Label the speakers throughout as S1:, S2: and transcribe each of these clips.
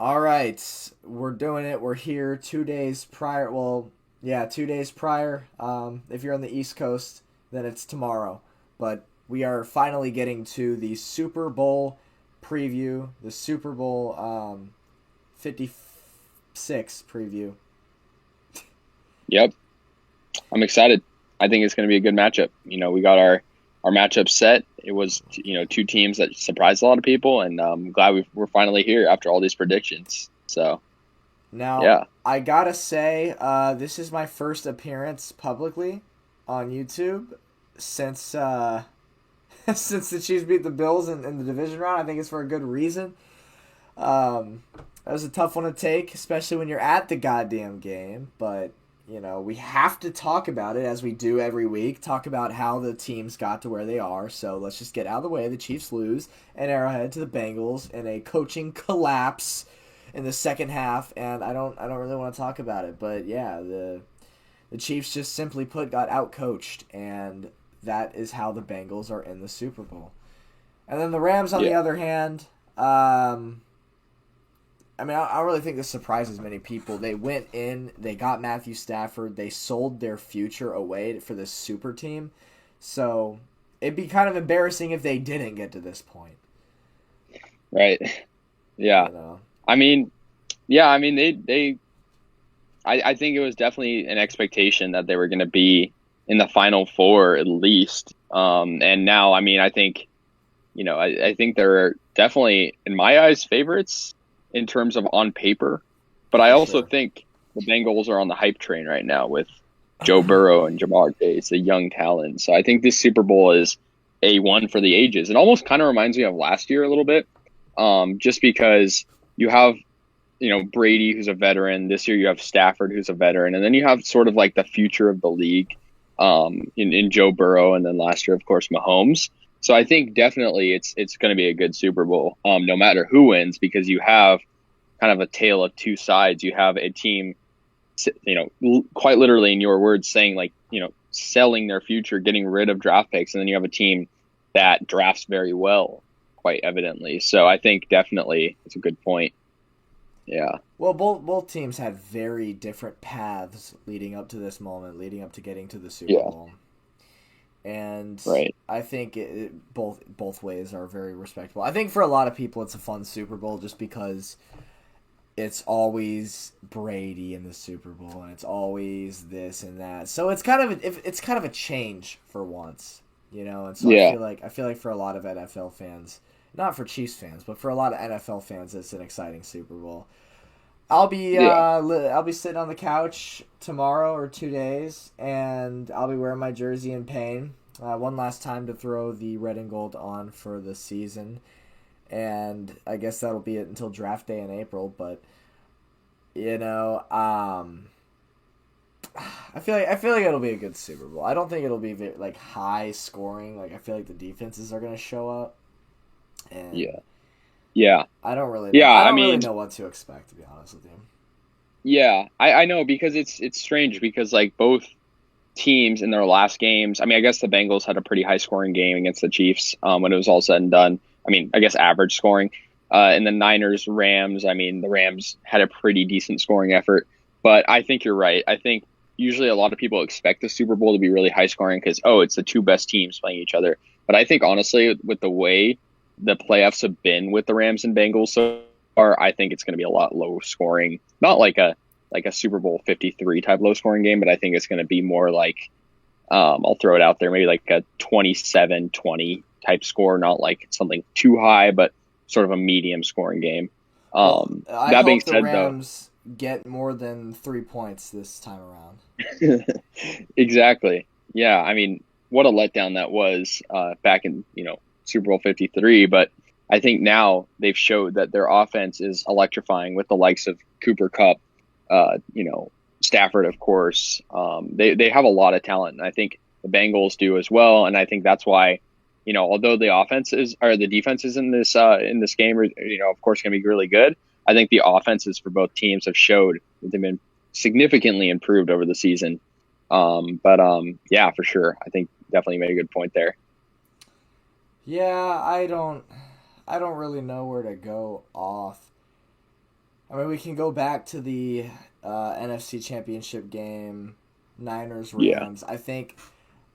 S1: All right, we're doing it. We're here 2 days prior. Well, yeah, 2 days prior. If you're on the East Coast, then it's tomorrow. But we are finally getting to the Super Bowl preview, the Super Bowl 56 preview.
S2: Yep, I'm excited. I think it's going to be a good matchup. We got our matchup set. It was two teams that surprised a lot of people, and I'm glad we're finally here after all these predictions. So
S1: Now,
S2: yeah,
S1: I gotta say, this is my first appearance publicly on YouTube since since the Chiefs beat the Bills in the division round. I think it's for a good reason. That was a tough one to take, especially when you're at the goddamn game. But we have to talk about it as we do every week. Talk about how the teams got to where they are. So let's just get out of the way. The Chiefs lose at Arrowhead to the Bengals in a coaching collapse in the second half, and I don't really want to talk about it. But yeah, the Chiefs just simply put got outcoached, and that is how the Bengals are in the Super Bowl. And then the Rams, on
S2: yeah,
S1: the other hand, I don't really think this surprises many people. They went in, they got Matthew Stafford, they sold their future away for this super team. So it'd be kind of embarrassing if they didn't get to this point.
S2: right. Yeah,
S1: You know,
S2: I mean, yeah, I mean I think it was definitely an expectation that they were going to be in the final four at least. And now, I mean, I think I think they're definitely, in my eyes, favorites in terms of on paper. But I
S1: for
S2: also
S1: sure.
S2: think the Bengals are on the hype train right now with Joe Burrow and Jamar Chase, the young talent. So I think this Super Bowl is a one for the ages. It almost kind of reminds me of last year a little bit, just because you have Brady, who's a veteran. This year you have Stafford, who's a veteran, and then you have sort of like the future of the league, in Joe Burrow, and then last year, of course, Mahomes. So I think definitely it's going to be a good Super Bowl, no matter who wins, because you have kind of a tale of two sides. You have a team, quite literally in your words, saying like selling their future, getting rid of draft picks, and then you have a team that drafts very well, quite evidently. So I think definitely it's a good point. Yeah.
S1: Well, both teams had very different paths leading up to this moment, leading up to getting to the Super
S2: Yeah.
S1: Bowl, and
S2: Right.
S1: I think both ways are very respectable. I think for a lot of people, it's a fun Super Bowl just because it's always Brady in the Super Bowl, and it's always this and that. So it's kind of a change for once, And so
S2: Yeah.
S1: I feel like for a lot of NFL fans, not for Chiefs fans, but for a lot of NFL fans, it's an exciting Super Bowl.
S2: Yeah.
S1: I'll be sitting on the couch tomorrow or 2 days, and I'll be wearing my jersey in pain. One last time to throw the red and gold on for the season, and I guess that'll be it until draft day in April. But you know, um, I feel like it'll be a good Super Bowl. I don't think it'll be like high scoring. Like I feel like the defenses are gonna show up, and
S2: Yeah. Yeah.
S1: I don't really know.
S2: Yeah.
S1: I
S2: I
S1: don't really
S2: mean,
S1: know what to expect, to be honest with you.
S2: yeah. I know, because it's strange because like both teams in their last games. I mean, I guess the Bengals had a pretty high scoring game against the Chiefs, when it was all said and done. I mean, I guess average scoring. And the Niners, Rams. I mean, the Rams had a pretty decent scoring effort. But I think you're right. I think usually a lot of people expect the Super Bowl to be really high scoring because, oh, it's the two best teams playing each other. But I think honestly, with the way the playoffs have been with the Rams and Bengals so far, I think it's going to be a lot low scoring. Not like a Super Bowl 53 type low scoring game, but I think it's going to be more like, I'll throw it out there, maybe like a 27-20 type score, not like something too high, but sort of a medium scoring game.
S1: Well, I
S2: That being
S1: hope the
S2: said, though,
S1: Rams get more than 3 points this time around.
S2: exactly. Yeah, I mean, what a letdown that was, back in Super Bowl 53. But I think now they've showed that their offense is electrifying with the likes of Cooper Cup, Stafford, of course. They have a lot of talent, and I think the Bengals do as well. And I think that's why, although the offenses or the defenses in this game are, of course, going to be really good. I think the offenses for both teams have showed that they've been significantly improved over the season. But yeah, for sure, I think definitely made a good point there.
S1: Yeah, I don't really know where to go off. I mean, we can go back to the NFC Championship game, Niners
S2: Yeah.
S1: Rams. I think.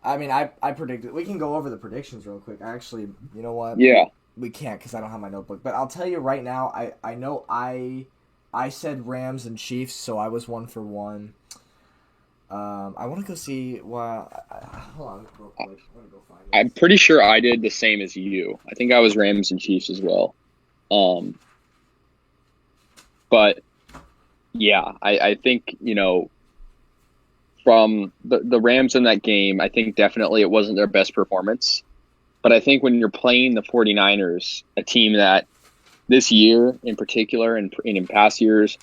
S1: I mean, I predicted. We can go over the predictions real quick. Actually, you know what?
S2: Yeah.
S1: We can't because I don't have my notebook. But I'll tell you right now. I know I said Rams and Chiefs, so I was 1 for 1. I want to go see. Well, hold on real quick. I'm gonna go find
S2: I'm
S1: it.
S2: pretty sure I did the same as you. I think I was Rams and Chiefs as well. Um, but yeah, I think, from the Rams in that game, I think definitely it wasn't their best performance. But I think when you're playing the 49ers, a team that this year in particular and in past years,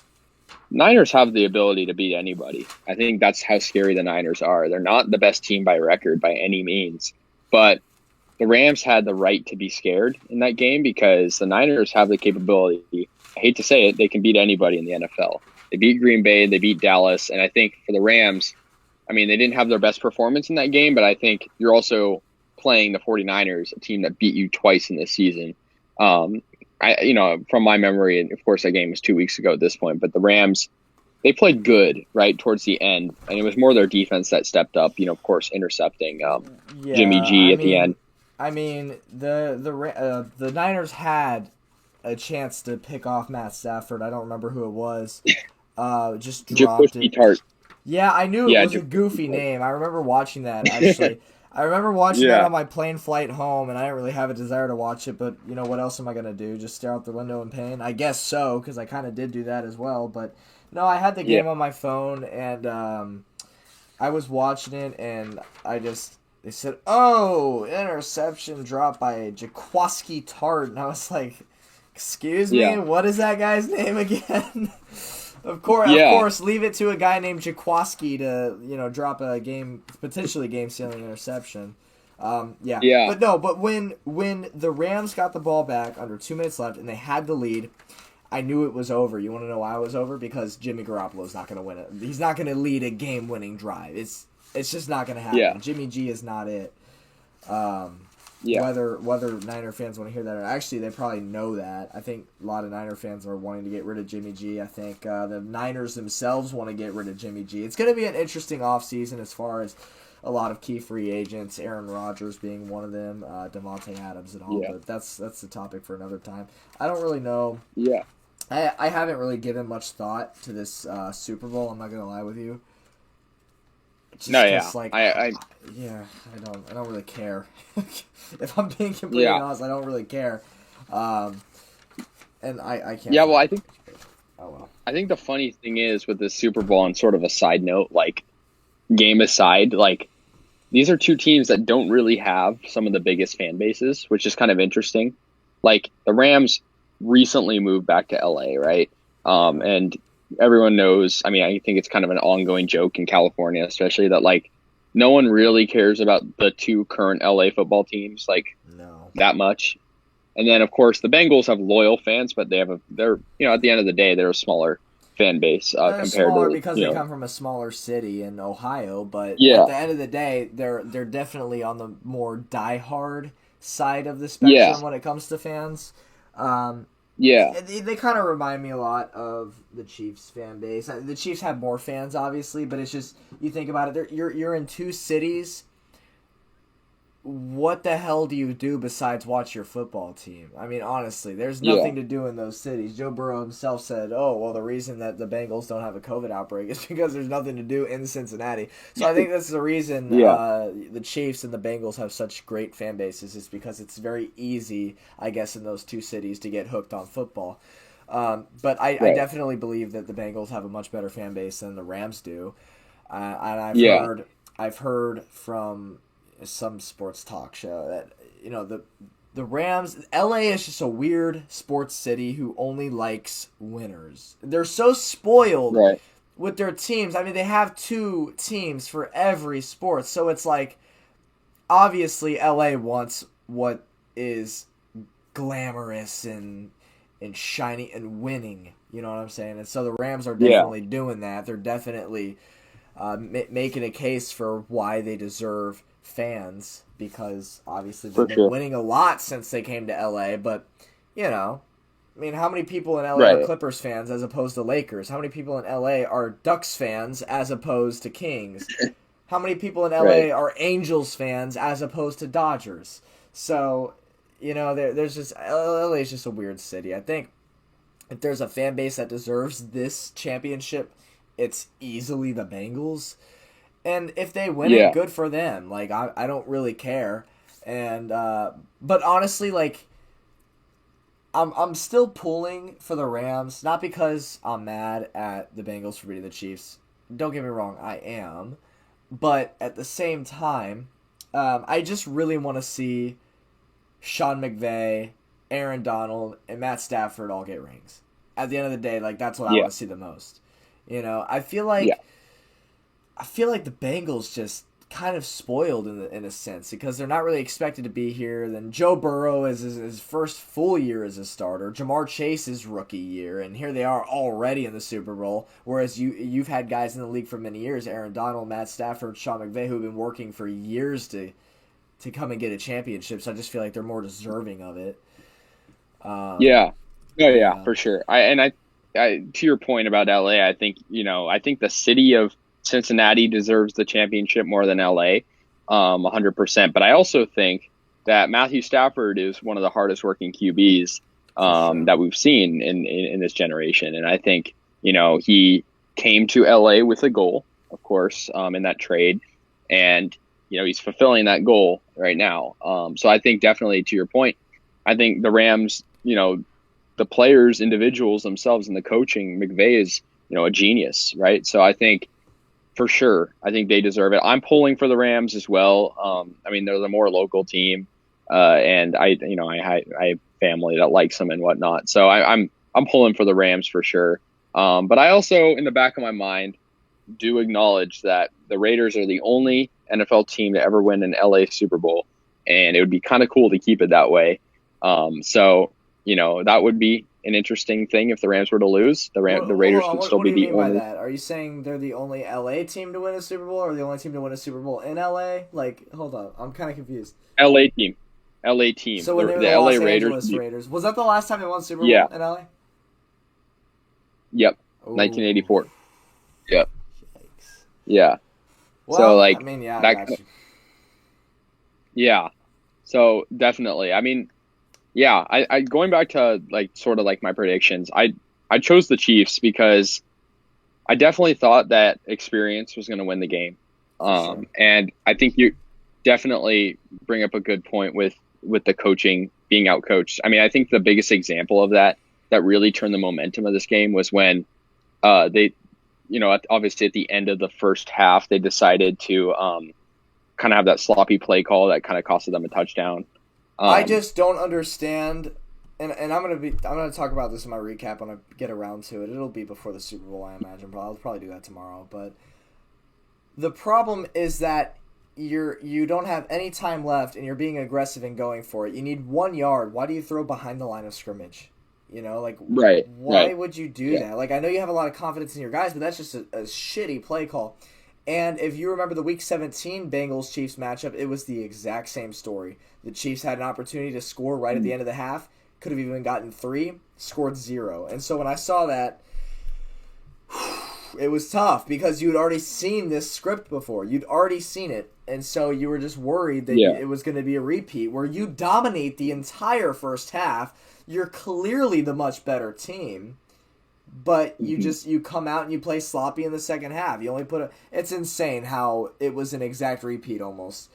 S2: Niners have the ability to beat anybody. I think that's how scary the Niners are. They're not the best team by record by any means, but the Rams had the right to be scared in that game because the Niners have the capability. I hate to say it, they can beat anybody in the NFL. They beat Green Bay, they beat Dallas, and I think for the Rams, I mean, they didn't have their best performance in that game, but I think you're also playing the 49ers, a team that beat you twice in this season. From my memory, and of course that game was 2 weeks ago at this point, but the Rams, they played good right towards the end, and it was more their defense that stepped up. Of course, intercepting Jimmy
S1: Yeah,
S2: G at the end.
S1: I mean the Niners had a chance to pick off Matt Stafford. I don't remember who it was. Just dropped
S2: Jaquiski
S1: it.
S2: Tart.
S1: Yeah, I knew it
S2: Yeah,
S1: was a goofy
S2: Jaquiski Tart.
S1: name. I remember watching that actually. I remember watching that
S2: Yeah,
S1: on my plane flight home, and I didn't really have a desire to watch it. But what else am I gonna do? Just stare out the window in pain? I guess so, because I kind of did do that as well. But no, I had the
S2: yeah,
S1: game on my phone, and I was watching it, and they said, "Oh, interception dropped by Jaquiski Tart," and I was like, "Excuse me,
S2: yeah,
S1: what is that guy's name again?" Of
S2: yeah,
S1: course, leave it to a guy named Jaquiski to drop a potentially game sealing interception. Yeah,
S2: yeah,
S1: but when the Rams got the ball back under 2 minutes left and they had the lead, I knew it was over. You want to know why it was over? Because Jimmy Garoppolo's not going to win it. He's not going to lead a game-winning drive. It's just not going to happen.
S2: yeah,
S1: Jimmy G is not it. Um,
S2: yeah,
S1: whether Niner fans want to hear that, or actually they probably know that. I think a lot of Niner fans are wanting to get rid of Jimmy G. I think the Niners themselves want to get rid of Jimmy G. It's going to be an interesting offseason as far as a lot of key free agents, Aaron Rodgers being one of them, Devontae Adams and all.
S2: yeah,
S1: But that's the topic for another time. I don't really know.
S2: yeah.
S1: I haven't really given much thought to this Super Bowl. I'm not gonna lie with you. Just
S2: No, yeah,
S1: 'cause, like, yeah, I don't really care. If I'm being completely
S2: yeah,
S1: honest, I don't really care. Um, and I can't.
S2: yeah. Well,
S1: Oh well.
S2: I think the funny thing is with the Super Bowl, and sort of a side note, like game aside, like these are two teams that don't really have some of the biggest fan bases, which is kind of interesting. Like the Rams recently moved back to LA, right? And everyone knows, I mean, I think it's kind of an ongoing joke in California, especially that like no one really cares about the two current LA football teams like
S1: No.
S2: that much. And then of course the Bengals have loyal fans, but they're at the end of the day they're a smaller fan base
S1: They're
S2: compared
S1: smaller
S2: to
S1: because they come from a smaller city in Ohio, but at
S2: yeah,
S1: the end of the day, they're definitely on the more diehard side of the
S2: yeah,
S1: spectrum when it comes to fans. Um,
S2: yeah,
S1: they kind of remind me a lot of the Chiefs fan base. The Chiefs have more fans, obviously, but it's just you think about it. You're in two cities. What the hell do you do besides watch your football team? I mean, honestly, there's
S2: yeah,
S1: nothing to do in those cities. Joe Burrow himself said, "Oh, well, the reason that the Bengals don't have a COVID outbreak is because there's nothing to do in Cincinnati." So I think that's the reason
S2: yeah,
S1: the Chiefs and the Bengals have such great fan bases is because it's very easy, I guess, in those two cities to get hooked on football. But I
S2: right,
S1: definitely believe that the Bengals have a much better fan base than the Rams do. And
S2: yeah,
S1: I've heard from some sports talk show that the Rams, LA is just a weird sports city who only likes winners. They're so spoiled
S2: right,
S1: with their teams. I mean, they have two teams for every sport, so it's like obviously LA wants what is glamorous and shiny and winning. You know what I'm saying? And so the Rams are
S2: yeah,
S1: definitely doing that. They're definitely making a case for why they deserve fans because obviously they've
S2: for
S1: been
S2: sure.
S1: winning a lot since they came to LA. But you know, I mean, how many people in LA are
S2: Right.
S1: Clippers fans as opposed to Lakers? How many people in LA are Ducks fans as opposed to Kings? How many people in
S2: Right.
S1: LA are Angels fans as opposed to Dodgers? So, there's just LA is just a weird city. I think if there's a fan base that deserves this championship, it's easily the Bengals. And if they win it,
S2: Yeah.
S1: good for them. Like I don't really care. And but honestly, like I'm still pulling for the Rams, not because I'm mad at the Bengals for beating the Chiefs. Don't get me wrong, I am. But at the same time, I just really want to see Sean McVay, Aaron Donald, and Matt Stafford all get rings. At the end of the day, like that's what I
S2: Yeah.
S1: want to see the most. I feel
S2: Yeah.
S1: like the Bengals just kind of spoiled in a sense because they're not really expected to be here. Then Joe Burrow is his first full year as a starter. Jamar Chase's rookie year, and here they are already in the Super Bowl. Whereas you've had guys in the league for many years, Aaron Donald, Matt Stafford, Sean McVay, who've been working for years to come and get a championship. So I just feel like they're more deserving of it.
S2: Yeah. Oh yeah,
S1: Yeah,
S2: for sure. I to your point about LA, I think the city of Cincinnati deserves the championship more than LA, 100%. But I also think that Matthew Stafford is one of the hardest working QBs
S1: for sure.
S2: that we've seen in this generation, and I think he came to LA with a goal, of course, in that trade, and he's fulfilling that goal right now. So I think definitely to your point, I think the Rams, the players, individuals themselves, and the coaching, McVay is, a genius, right? So I think for sure, I think they deserve it. I'm pulling for the Rams as well. I mean, they're the more local team, and I have family that likes them and whatnot. So I'm pulling for the Rams for sure. But I also, in the back of my mind, do acknowledge that the Raiders are the only NFL team to ever win an LA Super Bowl, and it would be kind of cool to keep it that way. So that would be an interesting thing if the Rams were to lose. The
S1: Hold
S2: Raiders
S1: on.
S2: would still
S1: What do
S2: be
S1: you
S2: the
S1: mean by
S2: only
S1: that? Are you saying they're the only LA team to win a Super Bowl, or the only team to win a Super Bowl in LA? Like, hold on, I'm kind of confused.
S2: LA team. LA team.
S1: So when they were
S2: The
S1: the
S2: LA
S1: Los
S2: Raiders.
S1: Angeles Raiders, was that the last time they won Super
S2: Yeah.
S1: Bowl in LA?
S2: Yep.
S1: Oh,
S2: 1984. Yep.
S1: yikes.
S2: Yeah. So
S1: Well, I
S2: like
S1: mean, yeah, I
S2: that.
S1: got you.
S2: Yeah. So definitely. I mean, yeah. I going back to like sort of like my predictions. I chose the Chiefs because I definitely thought that experience was going to win the game.
S1: For sure.
S2: And I think you definitely bring up a good point with the coaching being outcoached. I mean, I think the biggest example of that really turned the momentum of this game was when they, obviously at the end of the first half, they decided to kind of have that sloppy play call that kind of costed them a touchdown.
S1: I
S2: Um,
S1: just don't understand, and I'm gonna talk about this in my recap when I get around to it. It'll be before the Super Bowl, I imagine. But I'll probably do that tomorrow. But the problem is that you don't have any time left, and you're being aggressive and going for it. You need 1 yard. Why do you throw behind the line of scrimmage? Like
S2: right,
S1: why
S2: right,
S1: would you do
S2: yeah,
S1: that? Like I know you have a lot of confidence in your guys, but that's just a shitty play call. And if you remember the Week 17 Bengals Chiefs matchup, it was the exact same story. The Chiefs had an opportunity to score right at the end of the half, could have even gotten 3, scored 0. And so when I saw that, it was tough because you'd already seen this script before. You'd already seen it. And so you were just worried that
S2: yeah,
S1: it was going to be a repeat where you dominate the entire first half. You're clearly the much better team, but
S2: hmm
S1: you come out and you play sloppy in the second half. You only it's insane how it was an exact repeat almost.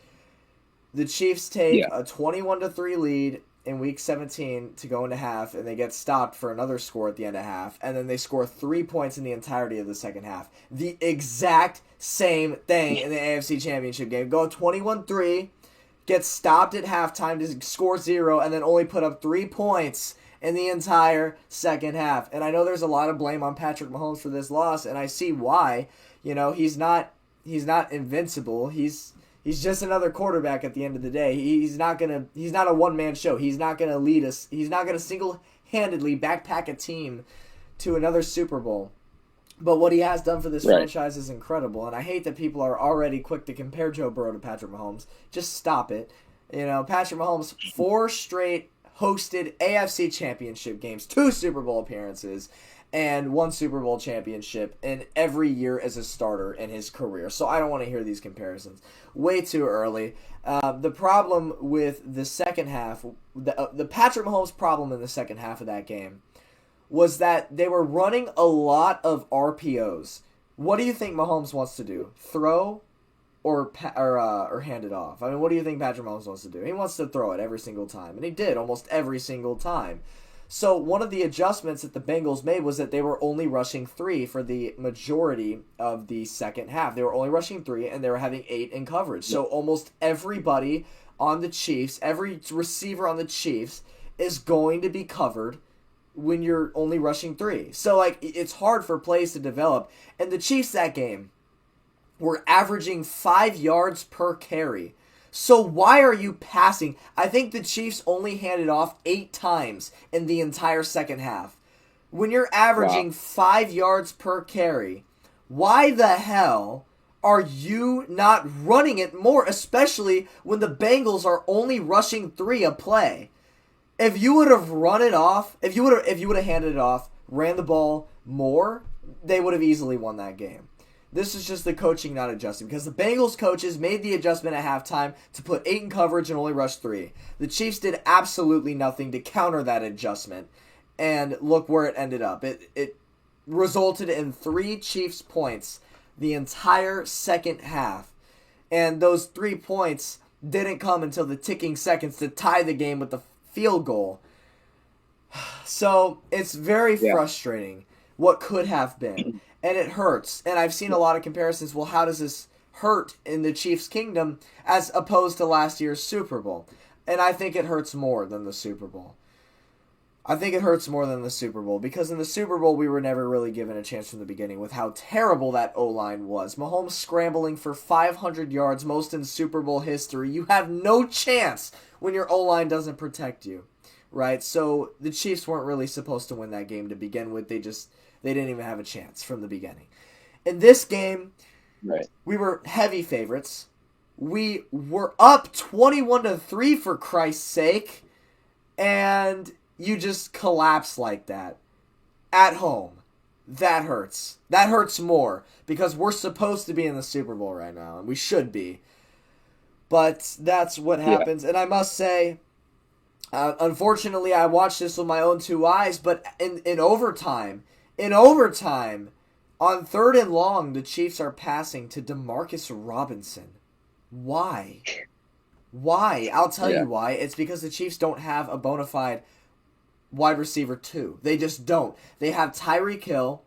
S1: The Chiefs take
S2: yeah,
S1: a 21-3 lead in week 17 to go into half, and they get stopped for another score at the end of half, and then they score 3 points in the entirety of the second half. The exact same thing in the AFC Championship game. Go 21-3, get stopped at halftime to score 0, and then only put up 3 points in the entire second half. And I know there's a lot of blame on Patrick Mahomes for this loss, and I see why. He's not invincible. He's just another quarterback at the end of the day. He's not a one-man show. He's not gonna lead us. He's not gonna single-handedly backpack a team to another Super Bowl. But what he has done for this
S2: right,
S1: franchise is incredible, and I hate that people are already quick to compare Joe Burrow to Patrick Mahomes. Just stop it. Patrick Mahomes, 4 straight hosted AFC championship games, 2 Super Bowl appearances, and 1 Super Bowl championship in every year as a starter in his career. So I don't want to hear these comparisons. Way too early. The problem with the second half, the Patrick Mahomes problem in the second half of that game was that they were running a lot of RPOs. What do you think Mahomes wants to do? Throw or hand it off? I mean, what do you think Patrick Mahomes wants to do? He wants to throw it every single time, and he did almost every single time. So one of the adjustments that the Bengals made was that they were only rushing 3 for the majority of the second half. They were only rushing 3, and they were having 8 in coverage. So almost everybody on the Chiefs, every receiver on the Chiefs, is going to be covered when you're only rushing 3. So, like, it's hard for plays to develop. And the Chiefs that game were averaging 5 yards per carry. So why are you passing? I think the Chiefs only handed off 8 times in the entire second half. When you're averaging 5 yards per carry, why the hell are you not running it more, especially when the Bengals are only rushing 3 a play? If you would have run it off, if you would have handed it off, ran the ball more, they would have easily won that game. This is just the coaching not adjusting, because the Bengals coaches made the adjustment at halftime to put 8 in coverage and only rush 3. The Chiefs did absolutely nothing to counter that adjustment, and look where it ended up. It resulted in 3 Chiefs points the entire second half, and those 3 points didn't come until the ticking seconds to tie the game with the field goal. So it's very frustrating what could have been. And it hurts. And I've seen a lot of comparisons. Well, how does this hurt in the Chiefs' kingdom as opposed to last year's Super Bowl? And I think it hurts more than the Super Bowl. Because in the Super Bowl, we were never really given a chance from the beginning with how terrible that O-line was. Mahomes scrambling for 500 yards, most in Super Bowl history. You have no chance when your O-line doesn't protect you, right? So the Chiefs weren't really supposed to win that game to begin with. They didn't even have a chance from the beginning. In this game, we were heavy favorites. We were up 21-3 for Christ's sake, and you just collapse like that at home. That hurts. That hurts more because we're supposed to be in the Super Bowl right now, and we should be. But that's what happens. And I must say, unfortunately, I watched this with my own 2 eyes, but in overtime, on 3rd and long, the Chiefs are passing to Demarcus Robinson. Why? I'll tell you why. It's because the Chiefs don't have a bona fide wide receiver 2. They just don't. They have Tyreek Hill,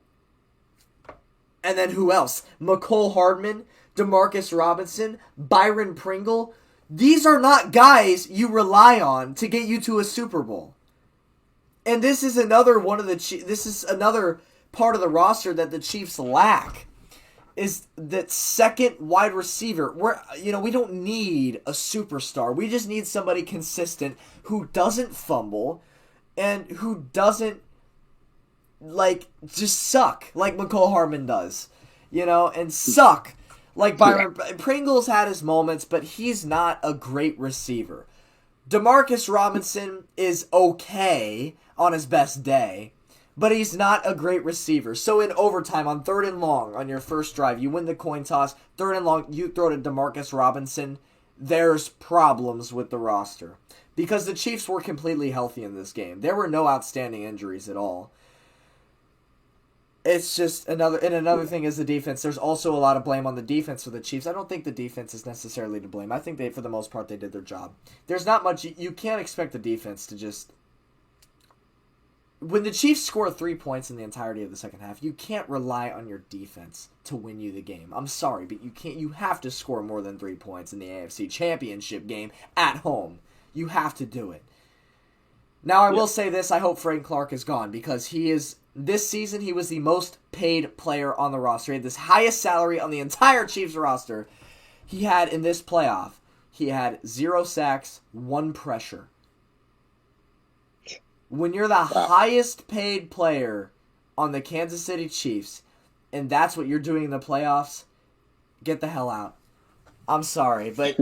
S1: and then who else? Mecole Hardman, Demarcus Robinson, Byron Pringle. These are not guys you rely on to get you to a Super Bowl. And this is another part of the roster that the Chiefs lack, is that second wide receiver. We don't need a superstar. We just need somebody consistent who doesn't fumble and who doesn't just suck like Mecole Hardman does, and suck like Byron. Pringle's had his moments, but he's not a great receiver. Demarcus Robinson is okay on his best day, but he's not a great receiver. So in overtime, on 3rd and long, on your first drive, you win the coin toss, 3rd and long, you throw to Demarcus Robinson, there's problems with the roster. Because the Chiefs were completely healthy in this game. There were no outstanding injuries at all. It's just another thing is the defense. There's also a lot of blame on the defense for the Chiefs. I don't think the defense is necessarily to blame. I think for the most part, they did their job. There's not much, you can't expect the defense to just... When the Chiefs score 3 points in the entirety of the second half, you can't rely on your defense to win you the game. I'm sorry, but you have to score more than 3 points in the AFC Championship game at home. You have to do it. Now, I will say this, I hope Frank Clark is gone, because this season, he was the most paid player on the roster. He had this highest salary on the entire Chiefs roster. He had, in this playoff, 0 sacks, 1 pressure. When you're the highest paid player on the Kansas City Chiefs, and that's what you're doing in the playoffs, get the hell out. I'm sorry, but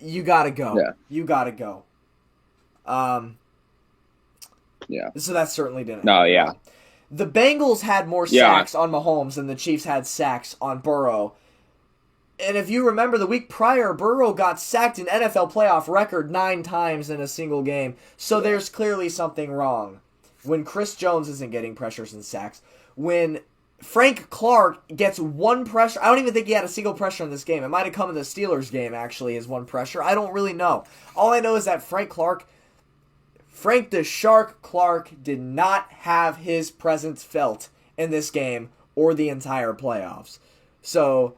S1: you gotta go. You gotta go.
S2: Yeah.
S1: So that certainly didn't
S2: No,
S1: help at
S2: yeah.
S1: all. The Bengals had more
S2: Yeah.
S1: sacks on Mahomes than the Chiefs had sacks on Burrow. And if you remember, the week prior, Burrow got sacked an NFL playoff record 9 times in a single game. So there's clearly something wrong. When Chris Jones isn't getting pressures and sacks, when Frank Clark gets one pressure, I don't even think he had a single pressure in this game. It might have come in the Steelers game, actually, as one pressure. I don't really know. All I know is that Frank the Shark Clark did not have his presence felt in this game or the entire playoffs. So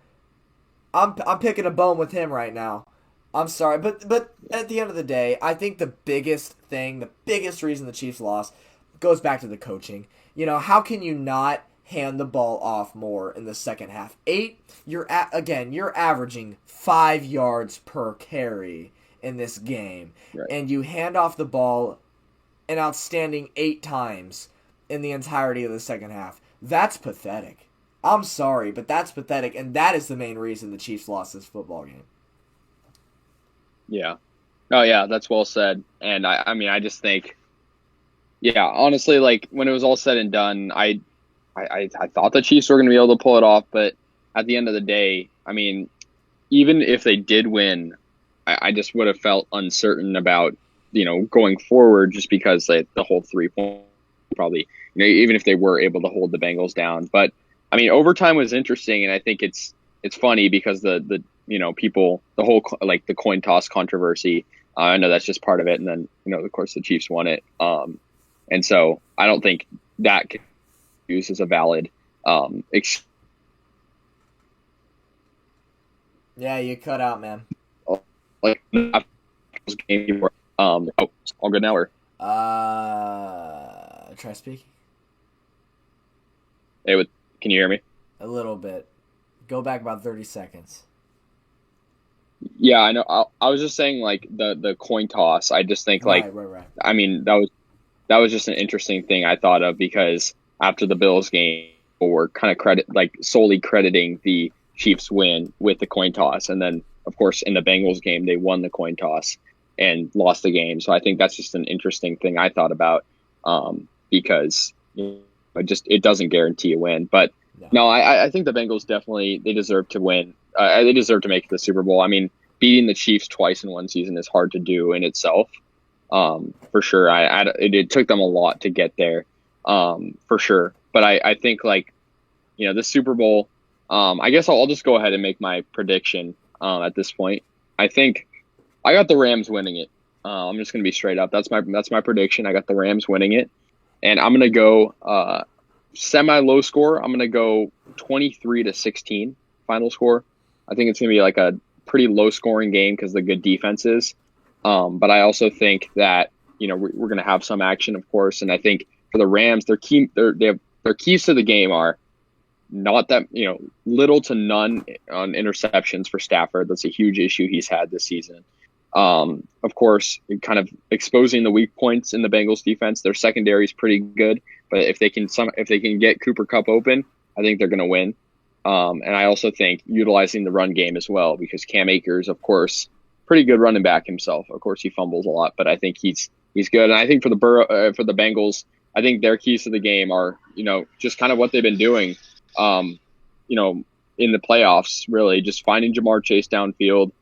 S1: I'm picking a bone with him right now. I'm sorry, but at the end of the day, I think the biggest reason the Chiefs lost goes back to the coaching. You know, how can you not hand the ball off more in the second half? You're averaging 5 yards per carry in this game,
S2: Right.
S1: and you hand off the ball an outstanding 8 times in the entirety of the second half. That's pathetic. I'm sorry, but that's pathetic, and that is the main reason the Chiefs lost this football game.
S2: Yeah. Oh, yeah, that's well said. And I mean, I just think, yeah, honestly, like when it was all said and done, I thought the Chiefs were going to be able to pull it off, but at the end of the day, I mean, even if they did win, I just would have felt uncertain about, going forward, just because the whole 3-point probably, even if they were able to hold the Bengals down. But I mean, overtime was interesting, and I think it's funny because the people, the whole like the coin toss controversy. I know that's just part of it, and then of course the Chiefs won it. And so I don't think that can be used as a valid
S1: Yeah, you cut out, man.
S2: like game. All good now, or
S1: Try speaking.
S2: hey, can you hear me?
S1: A little bit. Go back about 30 seconds.
S2: Yeah, I know. I was just saying, like the coin toss. I just think
S1: Right.
S2: I mean, that was just an interesting thing I thought of, because after the Bills game, people were kind of solely crediting the Chiefs win with the coin toss, and then of course in the Bengals game they won the coin toss and lost the game. So I think that's just an interesting thing I thought about, because it doesn't guarantee a win. But no, I think the Bengals definitely, they deserve to win. They deserve to make the Super Bowl. I mean, beating the Chiefs twice in one season is hard to do in itself, for sure. It took them a lot to get there, for sure. But I think the Super Bowl. I guess I'll just go ahead and make my prediction at this point. I think I got the Rams winning it. I'm just gonna be straight up. That's my prediction. I got the Rams winning it, and I'm gonna go semi-low score. I'm gonna go 23-16 final score. I think it's gonna be like a pretty low-scoring game because of the good defenses. But I also think that we're gonna have some action, of course. And I think for the Rams, their keys to the game are not that, little to none on interceptions for Stafford. That's a huge issue he's had this season. Of course, kind of exposing the weak points in the Bengals defense. Their secondary is pretty good, but if they can get Cooper Kupp open, I think they're going to win. And I also think utilizing the run game as well, because Cam Akers, of course, pretty good running back himself. Of course, he fumbles a lot, but I think he's good. And I think for the Bengals, I think their keys to the game are, just kind of what they've been doing, in the playoffs, really just finding Jamar Chase downfield,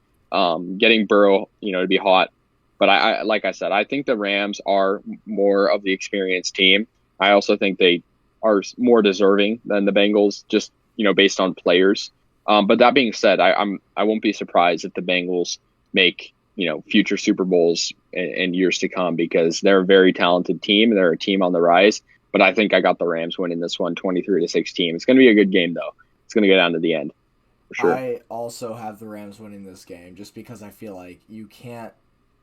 S2: getting Burrow, to be hot. But I like I said, I think the Rams are more of the experienced team. I also think they are more deserving than the Bengals, just, based on players. But that being said, I won't be surprised if the Bengals make, future Super Bowls in years to come, because they're a very talented team. They're a team on the rise. But I think I got the Rams winning this one 23-16. It's going to be a good game, though. It's going to get down to the end, for sure.
S1: I also have the Rams winning this game, just because I feel like you can't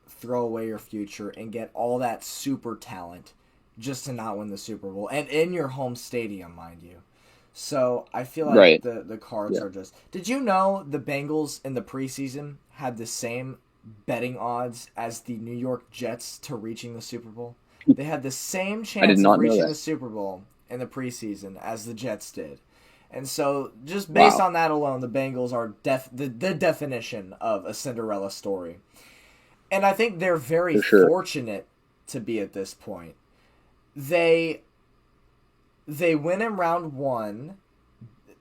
S1: throw away your future and get all that super talent just to not win the Super Bowl, and in your home stadium, mind you. So I feel like
S2: Right.
S1: the cards are just... Did you know the Bengals in the preseason had the same betting odds as the New York Jets to reaching the Super Bowl? They had the same chance of reaching the Super Bowl in the preseason as the Jets did. And so, just based on that alone, the Bengals are the definition of a Cinderella story. And I think they're very fortunate to be at this point. they win in round one,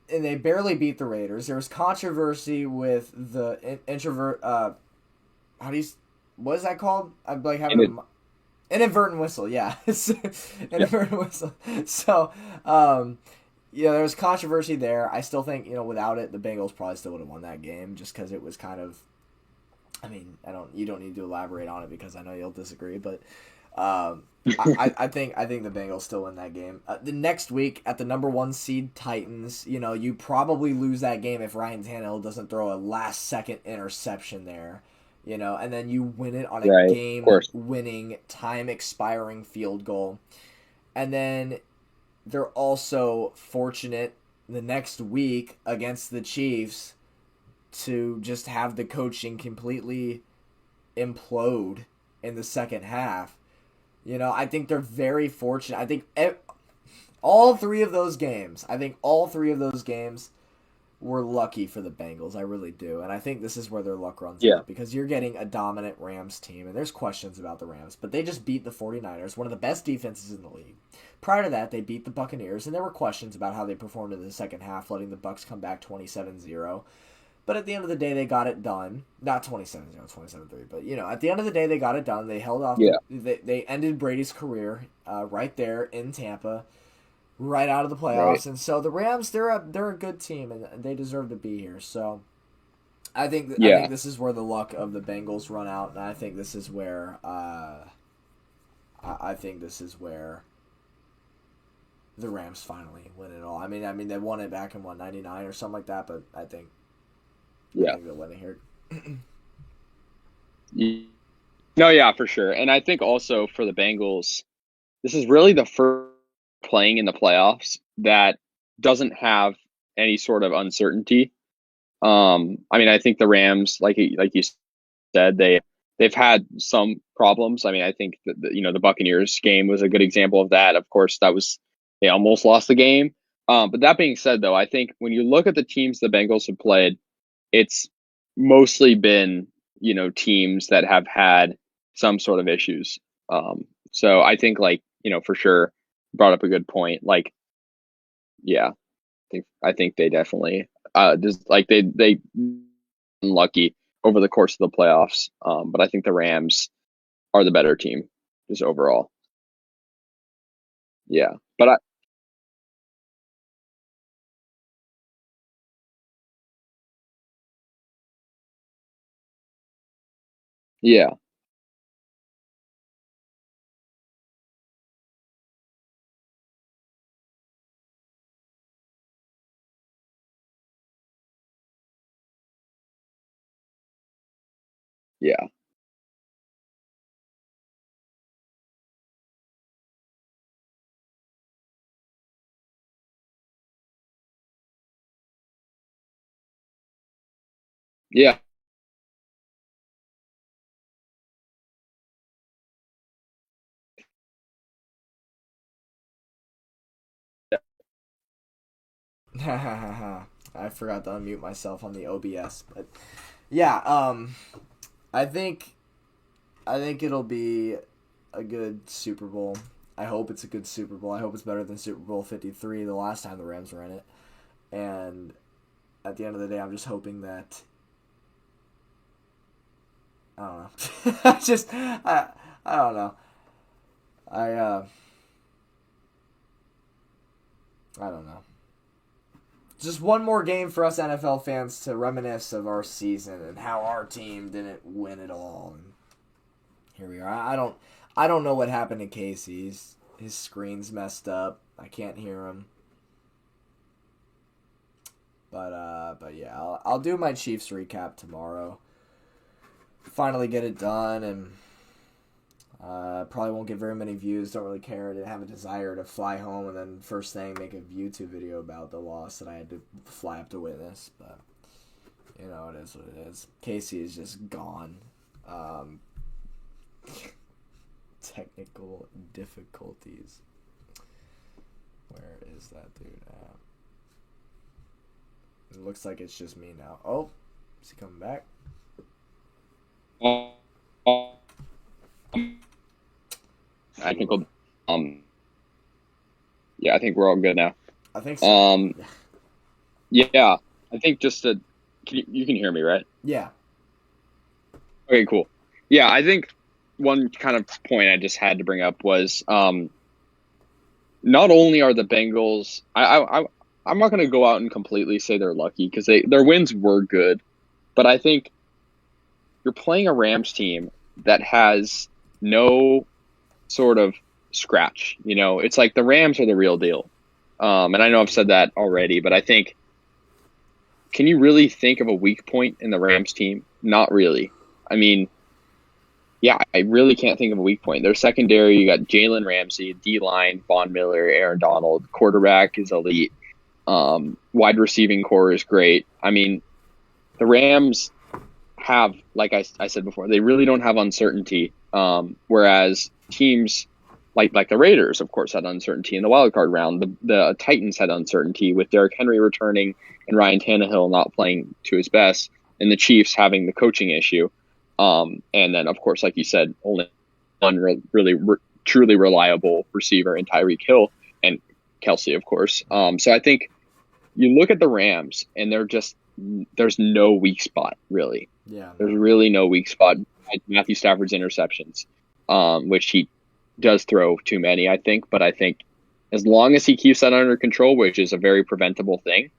S1: and they barely beat the Raiders. There was controversy with the introvert. How do you? What is that called? I'm like having an inadvertent whistle. Yeah, inadvertent whistle. So, there was controversy there. I still think without it, the Bengals probably still would have won that game, just because it was kind of. I mean, you don't need to elaborate on it because I know you'll disagree, but I think the Bengals still win that game. The next week at the number 1 seed Titans, you probably lose that game if Ryan Tannehill doesn't throw a last second interception there, and then you win it on a game-winning, time-expiring field goal, and then they're also fortunate the next week against the Chiefs to just have the coaching completely implode in the second half. I think they're very fortunate. I think all three of those games were lucky for the Bengals. I really do. And I think this is where their luck runs out, because you're getting a dominant Rams team, and there's questions about the Rams, but they just beat the 49ers, one of the best defenses in the league. Prior to that, they beat the Buccaneers, and there were questions about how they performed in the second half, letting the Bucs come back 27-0. But at the end of the day, they got it done. Not 27-0, 27-3. But, at the end of the day, they got it done. They held off.
S2: Yeah.
S1: They ended Brady's career right there in Tampa, right out of the playoffs. Right. And so the Rams, they're a good team, and they deserve to be here. So I think this is where the luck of the Bengals run out, and I think this is where the Rams finally win it all. I mean they won it back in 99 or something like that, but I think they'll win it here.
S2: No, yeah, for sure. And I think also for the Bengals, this is really the first playing in the playoffs that doesn't have any sort of uncertainty. I think the Rams, like you said, they've had some problems. I think that the Buccaneers game was a good example of that. Of course, they almost lost the game. But that being said, though, I think when you look at the teams the Bengals have played, it's mostly been, teams that have had some sort of issues. So I think for sure brought up a good point. I think they definitely, they unlucky over the course of the playoffs. But I think the Rams are the better team just overall. Yeah. But yeah. Yeah. Yeah.
S1: I forgot to unmute myself on the OBS, but yeah, I think it'll be a good Super Bowl. I hope it's a good Super Bowl. I hope it's better than Super Bowl 53, the last time the Rams were in it. And at the end of the day, I'm just hoping that I don't know. I don't know. I don't know. Just one more game for us NFL fans to reminisce of our season and how our team didn't win it all. And here we are. I don't know what happened to Casey. His screen's messed up. I can't hear him. But yeah, I'll do my Chiefs recap tomorrow. Finally get it done, and probably won't get very many views. Don't really care. I didn't have a desire to fly home and then first thing make a YouTube video about the loss that I had to fly up to witness. But it is what it is. Casey is just gone. Technical difficulties. Where is that dude at? It looks like it's just me now. Oh, is he coming back?
S2: I think Yeah, I think we're all good now.
S1: I think so.
S2: Um, yeah, I think just to you can hear me, right?
S1: Yeah.
S2: Okay, cool. Yeah, I think one kind of point I just had to bring up was not only are the Bengals, I'm not going to go out and completely say they're lucky because their wins were good, but I think you're playing a Rams team that has no sort of scratch. You know, it's like the Rams are the real deal. And I know I've said that already, but I think, can you really think of a weak point in the Rams team? Not really. I mean, yeah, I really can't think of a weak point. Their secondary, you got Jalen Ramsey, D line, Von Miller, Aaron Donald. Quarterback is elite. Wide receiving core is great. I mean, the Rams have, like I said before, they really don't have uncertainty. Whereas teams like the Raiders, of course, had uncertainty in the wild card round. The Titans had uncertainty with Derrick Henry returning and Ryan Tannehill not playing to his best, and the Chiefs having the coaching issue. And then, of course, like you said, only one truly reliable receiver in Tyreek Hill and Kelsey, of course. So I think you look at the Rams, and there's no weak spot, really.
S1: Yeah.
S2: There's really no weak spot. Matthew Stafford's interceptions, which he does throw too many, I think. But I think as long as he keeps that under control, which is a very preventable thing,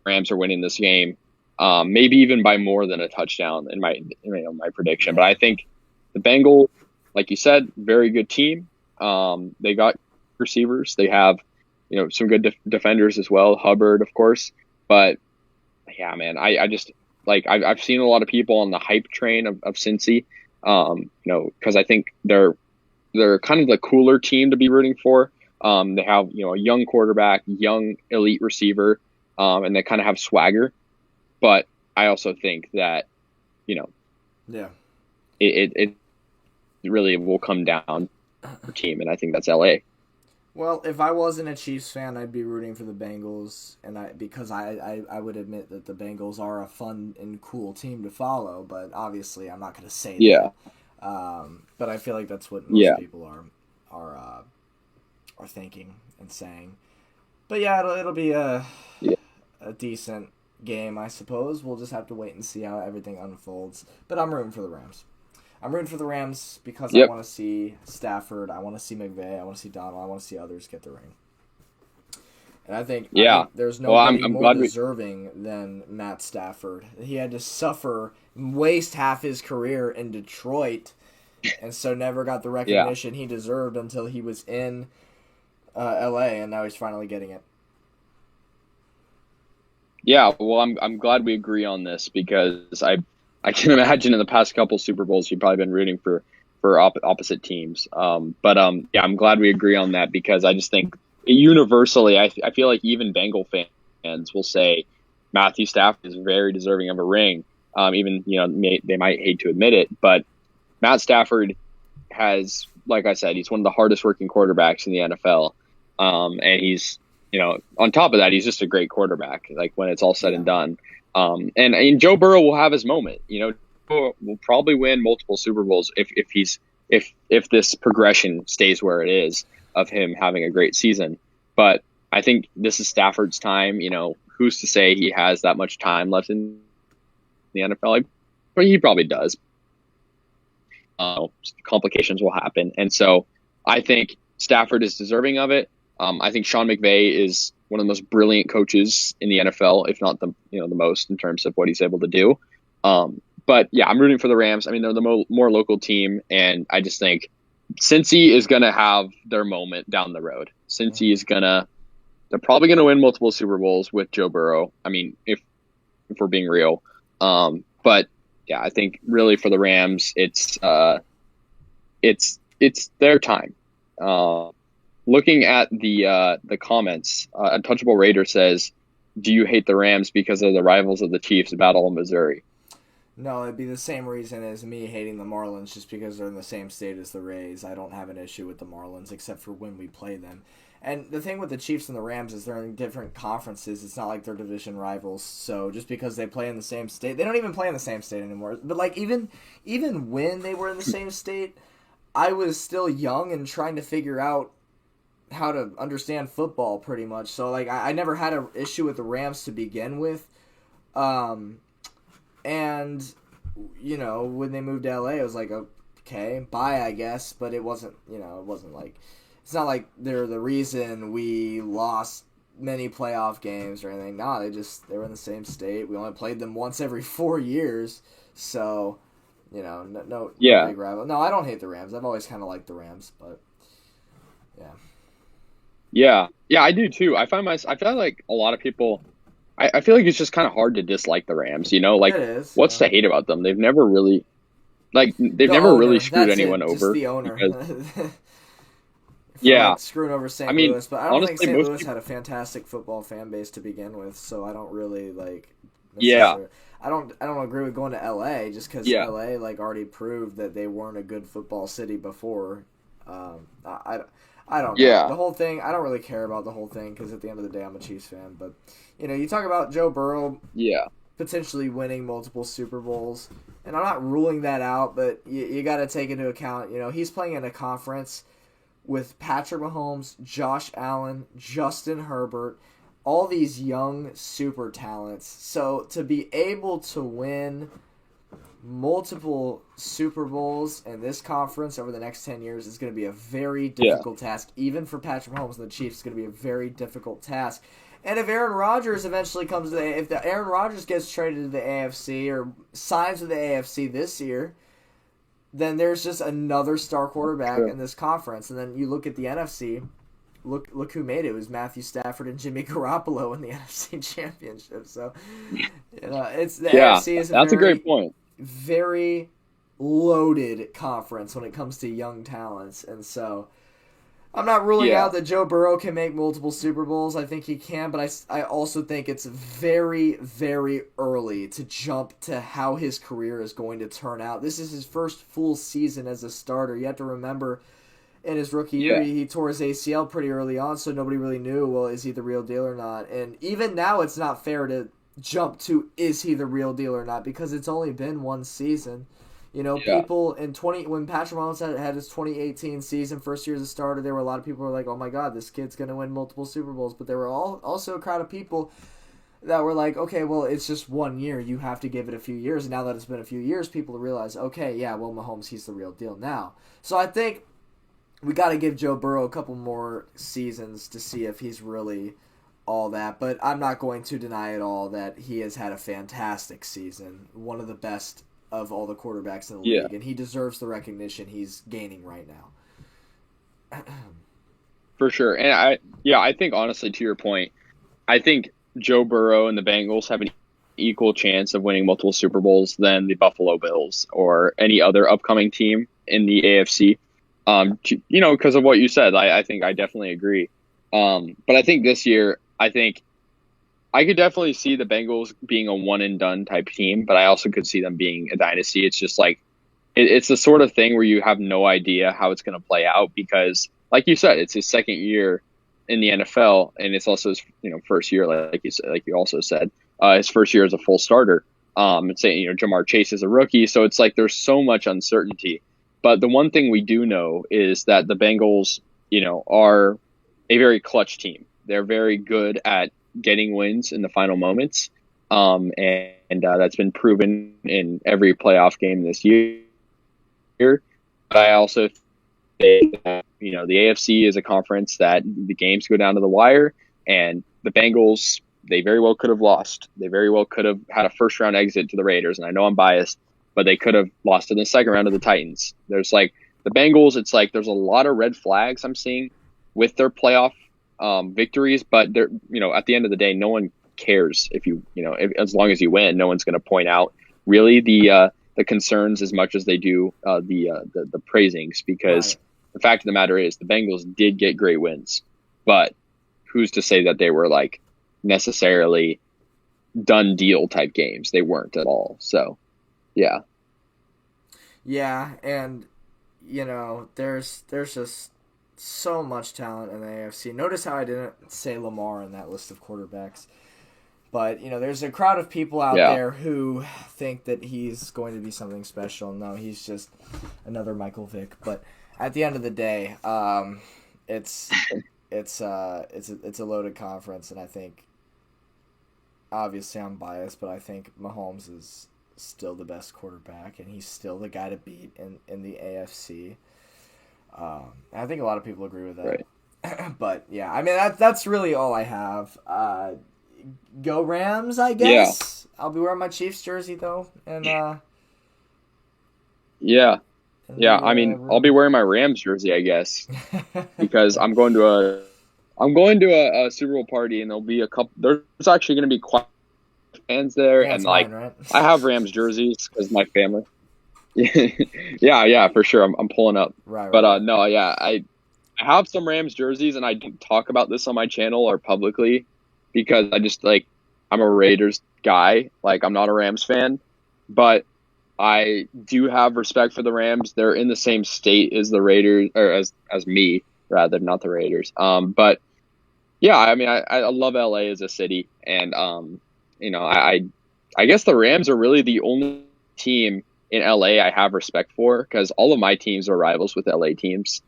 S2: Rams are winning this game. Maybe even by more than a touchdown in my prediction. But I think the Bengals, like you said, very good team. They got receivers. They have some good defenders as well. Hubbard, of course. But yeah, man, I just I've seen a lot of people on the hype train of Cincy. Because I think they're kind of the cooler team to be rooting for. They have a young quarterback, young elite receiver, and they kind of have swagger. But I also think that,
S1: yeah,
S2: it really will come down to team, and I think that's LA.
S1: Well, if I wasn't a Chiefs fan, I'd be rooting for the Bengals, and because I would admit that the Bengals are a fun and cool team to follow, but obviously I'm not going to say that. But I feel like that's what most people are thinking and saying. But yeah, it'll be a decent game, I suppose. We'll just have to wait and see how everything unfolds. But I'm rooting for the Rams. I'm rooting for the Rams because I want to see Stafford, I want to see McVay, I want to see Donald, I want to see others get the ring. And I think there's nobody more deserving than Matt Stafford. He had to suffer, waste half his career in Detroit, and so never got the recognition he deserved until he was in LA, and now he's finally getting it.
S2: Yeah, well, I'm glad we agree on this because I can imagine in the past couple Super Bowls you've probably been rooting for opposite teams. But I'm glad we agree on that because I just think universally I feel like even Bengal fans will say Matthew Stafford is very deserving of a ring. Even they might hate to admit it, but Matt Stafford has, like I said, he's one of the hardest working quarterbacks in the NFL, and he's on top of that, he's just a great quarterback. Like when it's all said and done, and Joe Burrow will have his moment. Will probably win multiple Super Bowls if this progression stays where it is of him having a great season. But I think this is Stafford's time. Who's to say he has that much time left in the NFL? But he probably does. Complications will happen, and so I think Stafford is deserving of it. I think Sean McVay is one of the most brilliant coaches in the NFL, if not the most in terms of what he's able to do. But yeah, I'm rooting for the Rams. I mean, they're the more local team, and I just think Cincy is going to have their moment down the road. Cincy is they're probably going to win multiple Super Bowls with Joe Burrow. I mean, if we're being real. But yeah, I think really for the Rams, it's their time. Looking at the comments, Untouchable Raider says, "Do you hate the Rams because they're the rivals of the Chiefs battle in Missouri?"
S1: No, it'd be the same reason as me hating the Marlins, just because they're in the same state as the Rays. I don't have an issue with the Marlins except for when we play them. And the thing with the Chiefs and the Rams is they're in different conferences. It's not like they're division rivals. So just because they play in the same state, they don't even play in the same state anymore. But like even when they were in the same state, I was still young and trying to figure out how to understand football pretty much. So like I never had an issue with the Rams to begin with. And when they moved to LA, it was like, okay, bye, I guess. But it wasn't, it wasn't like, it's not like they're the reason we lost many playoff games or anything. No, they were in the same state. We only played them once every 4 years. So, no big rival. No, I don't hate the Rams. I've always kind of liked the Rams, but yeah.
S2: Yeah, I do too. I feel like a lot of people. I feel like it's just kind of hard to dislike the Rams. Like,
S1: it is.
S2: what's to hate about them? They've never really, screwed anyone over.
S1: Just the owner.
S2: Yeah,
S1: screwing over St. Louis, but I don't
S2: honestly,
S1: think St. Louis had a fantastic football fan base to begin with, so I don't really like.
S2: Yeah,
S1: I don't agree with going to LA just because LA already proved that they weren't a good football city before. I don't know.
S2: Yeah.
S1: The whole thing, I don't really care about the whole thing because at the end of the day, I'm a Chiefs fan. But, you talk about Joe Burrow potentially winning multiple Super Bowls, and I'm not ruling that out, but you got to take into account, he's playing in a conference with Patrick Mahomes, Josh Allen, Justin Herbert, all these young super talents. So to be able to win multiple Super Bowls in this conference over the next 10 years is going to be a very difficult task. Even for Patrick Mahomes and the Chiefs, it's going to be a very difficult task. And if Aaron Rodgers eventually comes to if Aaron Rodgers gets traded to the AFC or signs with the AFC this year, then there's just another star quarterback in this conference. And then you look at the NFC. Look who made it. It was Matthew Stafford and Jimmy Garoppolo in the NFC Championship. So, it's the AFC is
S2: a great point.
S1: Very loaded conference when it comes to young talents, and so I'm not ruling out that Joe Burrow can make multiple Super Bowls. I think he can, but I also think it's very, very early to jump to how his career is going to turn out. This is his first full season as a starter. You have to remember, in his rookie year, he tore his ACL pretty early on, so nobody really knew, well, is he the real deal or not? And even now, it's not fair to jump to is he the real deal or not, because it's only been one season. People in when Patrick Mahomes had his 2018 season, first year as a starter, there were a lot of people who were like, oh my god, this kid's going to win multiple Super Bowls. But there were also a crowd of people that were like, okay, well, it's just 1 year. You have to give it a few years. And now that it's been a few years, people realize, okay, yeah, well, Mahomes, he's the real deal now. So I think we got to give Joe Burrow a couple more seasons to see if he's really all that. But I'm not going to deny at all that he has had a fantastic season, one of the best of all the quarterbacks in the league, and he deserves the recognition he's gaining right now.
S2: For sure. And I think honestly, to your point, I think Joe Burrow and the Bengals have an equal chance of winning multiple Super Bowls than the Buffalo Bills or any other upcoming team in the AFC. Because of what you said, I think I definitely agree. But I think this year, I could definitely see the Bengals being a one and done type team, but I also could see them being a dynasty. It's just like, it's the sort of thing where you have no idea how it's going to play out because, like you said, it's his second year in the NFL, and it's also his first year, like you also said, his first year as a full starter. And saying Jamar Chase is a rookie, so it's like there's so much uncertainty. But the one thing we do know is that the Bengals, are a very clutch team. They're very good at getting wins in the final moments, and that's been proven in every playoff game this year. But I also think that the AFC is a conference that the games go down to the wire, and the Bengals, they very well could have lost. They very well could have had a first round exit to the Raiders, and I know I'm biased, but they could have lost in the second round to the Titans. There's the Bengals, it's like there's a lot of red flags I'm seeing with their playoff victories, but they're at the end of the day, no one cares if as long as you win, no one's going to point out really the concerns as much as they do the praisings, because the fact of the matter is the Bengals did get great wins, but who's to say that they were necessarily done deal type games? They weren't at all. So yeah,
S1: and there's just so much talent in the AFC. Notice how I didn't say Lamar in that list of quarterbacks. But, there's a crowd of people out there who think that he's going to be something special. No, he's just another Michael Vick. But at the end of the day, it's it's a loaded conference, and I think obviously I'm biased, but I think Mahomes is still the best quarterback, and he's still the guy to beat in the AFC. I think a lot of people agree with that.
S2: Right.
S1: But yeah, I mean that's really all I have. Go Rams, I guess. Yeah. I'll be wearing my Chiefs jersey though, and
S2: yeah. I mean, I'll be wearing my Rams jersey, I guess, because I'm going to a Super Bowl party, and there'll be a couple. There's actually going to be quite fans there, and like
S1: mine, right?
S2: I have Rams jerseys because my family. yeah, for sure. I'm pulling up.
S1: Right.
S2: But no, yeah, I have some Rams jerseys, and I don't talk about this on my channel or publicly because I just like I'm a Raiders guy. Like I'm not a Rams fan, but I do have respect for the Rams. They're in the same state as the Raiders, or as me rather, not the Raiders. But yeah, I mean, I love LA as a city, and you know, I guess the Rams are really the only team in LA I have respect for because all of my teams are rivals with LA teams.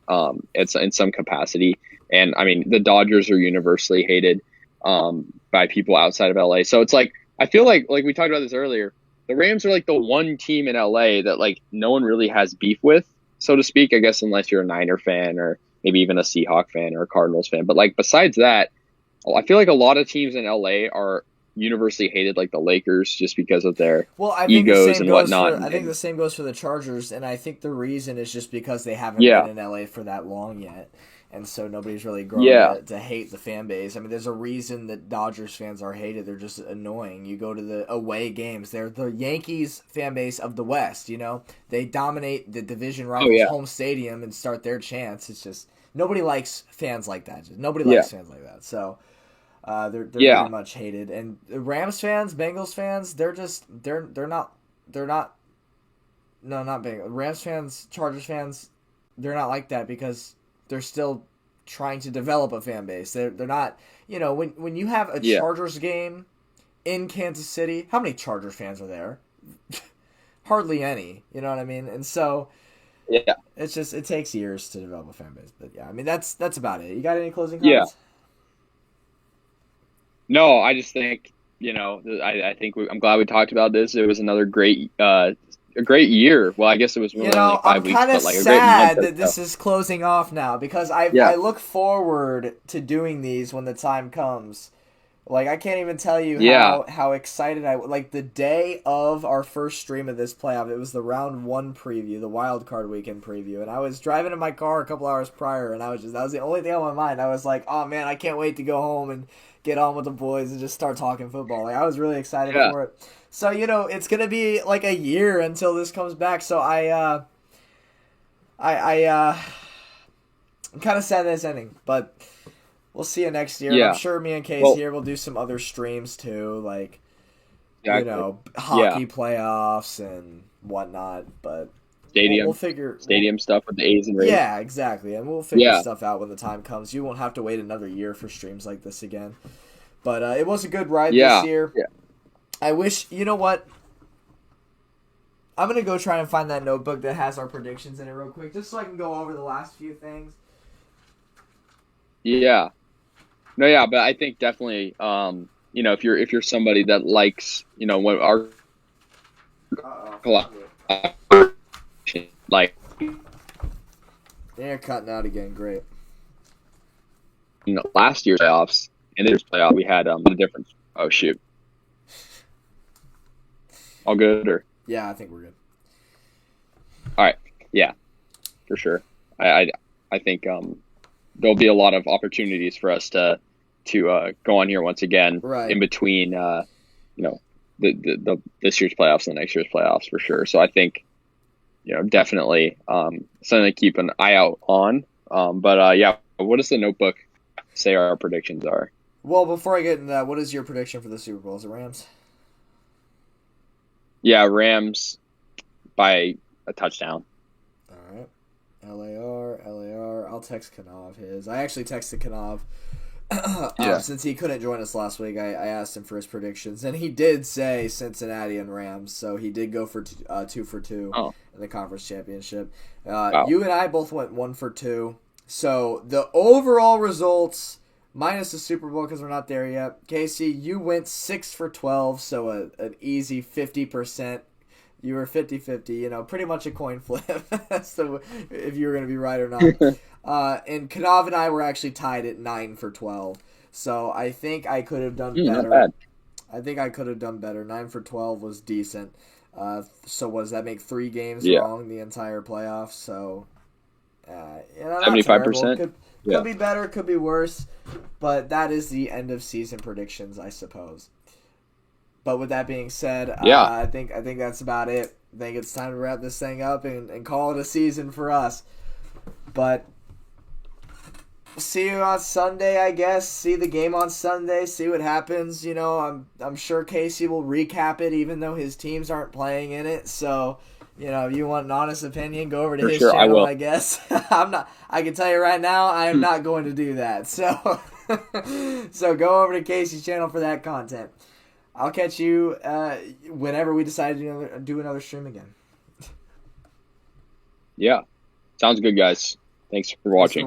S2: It's in some capacity, and I mean, the Dodgers are universally hated by people outside of LA. So it's like I feel like we talked about this earlier. The Rams are like the one team in LA that like no one really has beef with, so to speak, I guess, unless you're a Niner fan or maybe even a Seahawk fan or a Cardinals fan. But like besides that, I feel like a lot of teams in LA are universally hated, like the Lakers, just because of their egos and whatnot.
S1: I think the same goes for the Chargers, and I think the reason is just because they haven't been in LA for that long yet. And so nobody's really grown to hate the fan base. I mean, there's a reason that Dodgers fans are hated. They're just annoying. You go to the away games. They're the Yankees fan base of the West, you know? They dominate the division rival's home stadium and start their chants. It's just, nobody likes fans like that. Nobody likes fans like that. So they're very much hated. And the Rams fans, Bengals fans, they're not Bengals. Rams fans, Chargers fans, they're not like that because they're still trying to develop a fan base. They're not, you know, when you have a Chargers game in Kansas City, how many Chargers fans are there? Hardly any, you know what I mean? And so it's just, it takes years to develop a fan base. But yeah, I mean, that's about it. You got any closing comments?
S2: No, I just think, you know, I think I'm glad we talked about this. It was another great a great year. Well, I guess it was really like 5 weeks, but like a great month. I'm kind of sad
S1: that this is closing off now because I look forward to doing these when the time comes. Like, I can't even tell you how excited like the day of our first stream of this playoff, it was the round 1 preview, the wild card weekend preview, and I was driving in my car a couple hours prior, and that was the only thing on my mind. I was like, oh man, I can't wait to go home and get on with the boys and just start talking football. Like, I was really excited for it. So, you know, it's going to be like a year until this comes back. So I'm kind of sad that it's ending, but we'll see you next year.
S2: Yeah.
S1: I'm sure me and Case here will do some other streams too, like, you know, hockey playoffs and whatnot, but
S2: we'll
S1: figure
S2: stadium stuff with the A's and Rays.
S1: Yeah, exactly. And we'll figure stuff out when the time comes. You won't have to wait another year for streams like this again. But it was a good ride this year. Yeah. I wish, you know what? I'm going to go try and find that notebook that has our predictions in it real quick, just so I can go over the last few things.
S2: Yeah. No, yeah, but I think definitely, you know, if you're somebody that likes, you know, what our like,
S1: they're cutting out again. Great.
S2: You know, last year's playoffs and this playoff, we had a difference. Oh shoot. All good, or?
S1: Yeah, I think we're good.
S2: All right. Yeah, for sure. I think there'll be a lot of opportunities for us to go on here once again in between, you know, the this year's playoffs and the next year's playoffs for sure. So I think, you know, definitely something to keep an eye out on. But yeah, what does the notebook say our predictions are?
S1: Well, before I get into that, what is your prediction for the Super Bowl? Is it Rams?
S2: Yeah, Rams by a touchdown.
S1: All right. LAR. I'll text Kanav his. I actually texted Kanav since he couldn't join us last week. I asked him for his predictions, and he did say Cincinnati and Rams. So he did go for 2 for 2 in the conference championship.
S2: Wow.
S1: You and I both went 1 for 2. So the overall results, minus the Super Bowl because we're not there yet. Casey, you went 6 for 12, so an easy 50%. You were 50-50, pretty much a coin flip. So if you were going to be right or not. And Kanav and I were actually tied at 9 for 12. So I think I could have done better.
S2: Not bad.
S1: I think I could have done better. 9 for 12 was decent. So what does that make? 3 games wrong the entire playoffs? So,
S2: 75%.
S1: Could be better, could be worse. But that is the end of season predictions, I suppose. But with that being said, I think that's about it. I think it's time to wrap this thing up and call it a season for us. But see you on Sunday, I guess. See the game on Sunday. See what happens. I'm sure Casey will recap it, even though his teams aren't playing in it. So, if you want an honest opinion, go over to his channel. I guess I'm not. I can tell you right now, I am not going to do that. So, so go over to Casey's channel for that content. I'll catch you whenever we decide to do another stream again.
S2: Yeah, sounds good, guys. Thanks for watching.